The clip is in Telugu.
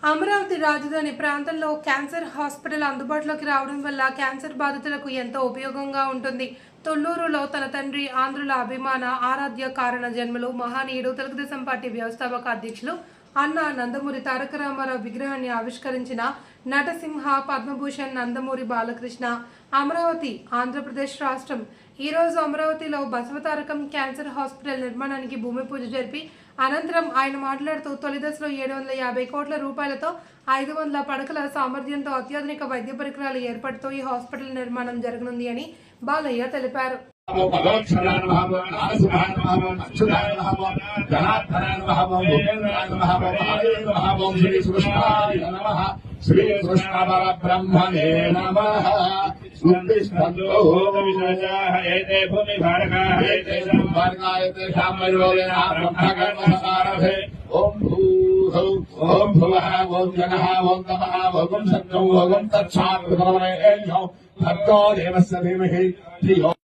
అమరావతి రాజధాని ప్రాంతంలో క్యాన్సర్ హాస్పిటల్ అందుబాటులోకి రావడం వల్ల క్యాన్సర్ బాధితులకు ఎంతో ఉపయోగంగా ఉంటుంది. తొల్లూరులో తన తండ్రి ఆంధ్రుల అభిమాన ఆరాధ్య కారణ జన్మలు మహనీయుడు తెలుగుదేశం పార్టీ వ్యవస్థాపక అధ్యక్షులు అన్న నందమూరి తారక రామారావు విగ్రహాన్ని ఆవిష్కరించిన నటసింహ పద్మభూషణ్ నందమూరి బాలకృష్ణ అమరావతి ఆంధ్రప్రదేశ్ రాష్ట్రం. ఈరోజు అమరావతిలో బసవతారకం క్యాన్సర్ హాస్పిటల్ నిర్మాణానికి భూమి పూజ జరిపి అనంతరం ఆయన మాట్లాడుతూ తొలి దశలో 750 కోట్ల రూపాయలతో 500 పడకల సామర్థ్యంతో అత్యాధునిక వైద్య పరికరాల ఏర్పాటుతో ఈ హాస్పిటల్ నిర్మాణం జరగనుంది అని బాలయ్య తెలిపారు. శ్రీ కృష్ణ పరబ్రహ్మణే నమః. భూమి భారకాయతే ఓం ఓం భువః ఓం జనః ఓం తమః ఓం సత్యం ఓం తత్సాత్ భర్గో దేవస్య ధీమహి ధియో